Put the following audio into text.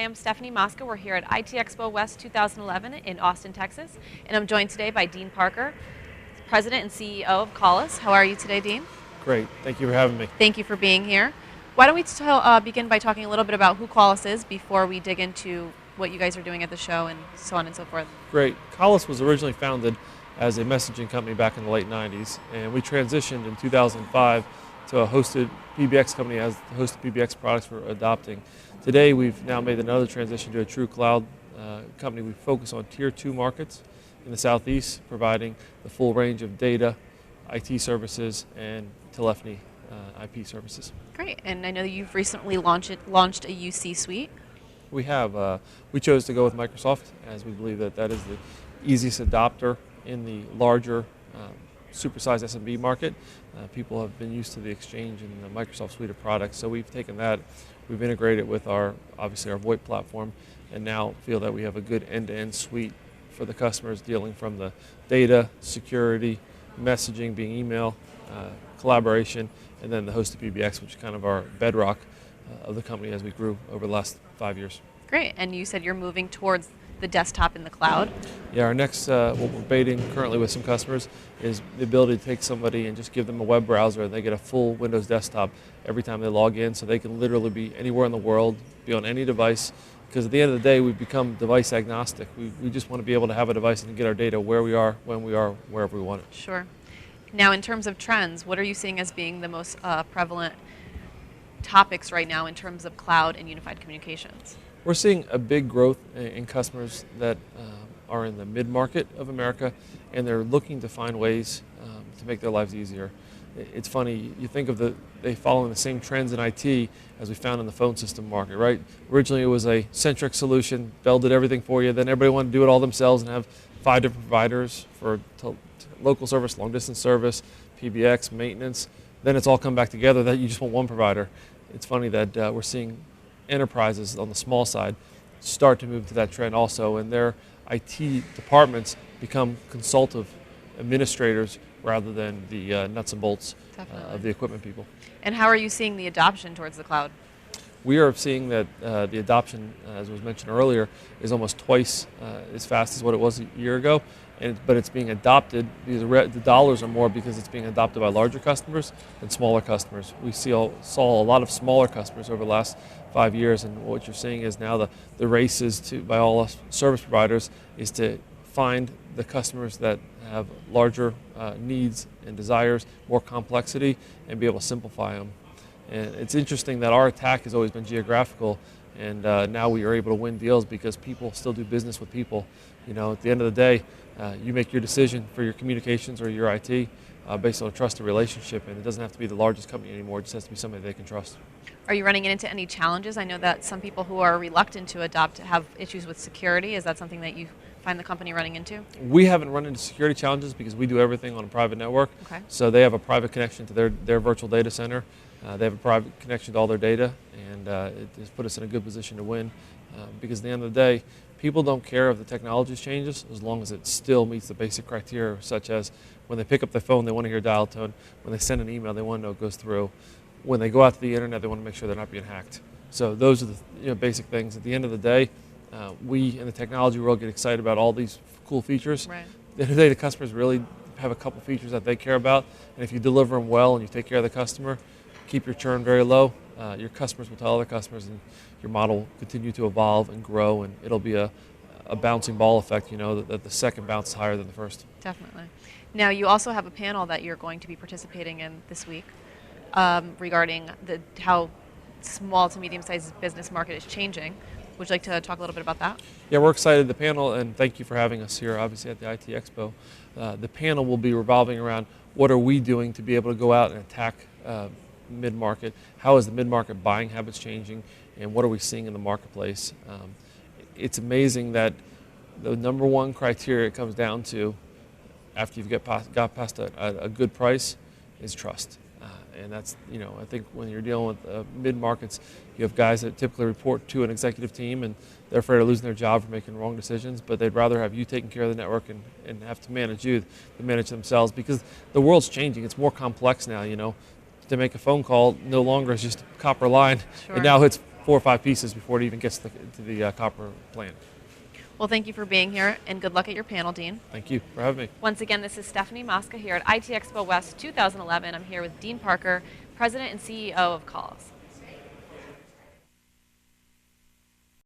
I'm Stefanie Mosca. We're here at IT Expo West 2011 in Austin, Texas, and I'm joined today by Dean Parker, President and CEO of Callis. How are you today, Dean? Great. Thank you for having me. Thank you for being here. Why don't we begin by talking a little bit about who Callis is before we dig into what you guys are doing at the show and so on and so forth. Great. Callis was originally founded as a messaging company back in the late 90s, and we transitioned in 2005 to a hosted PBX company as the hosted PBX products for adopting. Today we've now made another transition to a true cloud company. We focus on tier 2 markets in the Southeast, providing the full range of data, IT services, and telephony IP services. Great, and I know that you've recently launched a UC Suite. We have. We chose to go with Microsoft as we believe that that is the easiest adopter in the larger supersized SMB market. People have been used to the Exchange and the Microsoft suite of products, so we've taken that, we've integrated with obviously our VoIP platform, and now feel that we have a good end-to-end suite for the customers, dealing from the data, security, messaging, being email, collaboration, and then the hosted PBX, which is kind of our bedrock of the company as we grew over the last 5 years. Great, and you said you're moving towards the desktop in the cloud. Yeah, our next, what we're baiting currently with some customers is the ability to take somebody and just give them a web browser and they get a full Windows desktop every time they log in, so they can literally be anywhere in the world, be on any device, because at the end of the day we've become device agnostic. We just want to be able to have a device and get our data where we are, when we are, wherever we want it. Sure. Now, in terms of trends, what are you seeing as being the most prevalent topics right now in terms of cloud and unified communications? We're seeing a big growth in customers that are in the mid-market of America, and they're looking to find ways to make their lives easier. It's funny, you think of they following the same trends in IT as we found in the phone system market, right? Originally it was a centric solution, Bell did everything for you, then everybody wanted to do it all themselves and have 5 different providers for local service, long distance service, PBX, maintenance. Then it's all come back together that you just want one provider. It's funny that we're seeing enterprises on the small side start to move to that trend also, and their IT departments become consultative administrators rather than the nuts and bolts of the equipment people. And how are you seeing the adoption towards the cloud? We are seeing that the adoption, as was mentioned earlier, is almost twice as fast as what it was a year ago, but it's being adopted because the dollars are more because it's being adopted by larger customers than smaller customers. We saw a lot of smaller customers over the last 5 years, and what you're seeing is now the race is by all us service providers is to find the customers that have larger needs and desires, more complexity, and be able to simplify them. And it's interesting that our attack has always been geographical, and now we are able to win deals because people still do business with people. You know, at the end of the day, you make your decision for your communications or your IT based on a trusted relationship, and it doesn't have to be the largest company anymore. It just has to be somebody they can trust. Are you running into any challenges? I know that some people who are reluctant to adopt have issues with security. Is that something that you find the company running into? We haven't run into security challenges because we do everything on a private network. Okay. So they have a private connection to their virtual data center. They have a private connection to all their data, and it has put us in a good position to win because at the end of the day, people don't care if the technology changes as long as it still meets the basic criteria, such as when they pick up their phone, they want to hear dial tone. When they send an email, they want to know it goes through. When they go out to the internet, they want to make sure they're not being hacked. So those are the basic things. At the end of the day, we in the technology world get excited about all these cool features. Right. At the end of the day, the customers really have a couple features that they care about, and if you deliver them well and you take care of the customer, keep your churn very low, your customers will tell other customers, and your model will continue to evolve and grow, and it'll be a bouncing ball effect, you know, that the second bounce is higher than the first. Definitely. Now, you also have a panel that you're going to be participating in this week regarding how small to medium-sized business market is changing. Would you like to talk a little bit about that? Yeah, we're excited. The panel, and thank you for having us here, obviously, at the IT Expo. The panel will be revolving around what are we doing to be able to go out and attack mid-market, how is the mid-market buying habits changing, and what are we seeing in the marketplace. It's amazing that the number one criteria it comes down to after you've got past a good price is trust. And that's, you know, I think when you're dealing with mid-markets, you have guys that typically report to an executive team and they're afraid of losing their job for making wrong decisions, but they'd rather have you taking care of the network and have to manage you than manage themselves, because the world's changing. It's more complex now, you know. To make a phone call no longer is just a copper line, Sure. and now it's 4 or 5 pieces before it even gets to the copper plant. Well, thank you for being here, and good luck at your panel, Dean. Thank you for having me. Once again, this is Stefanie Mosca here at IT Expo West 2011. I'm here with Dean Parker, President and CEO of Callis.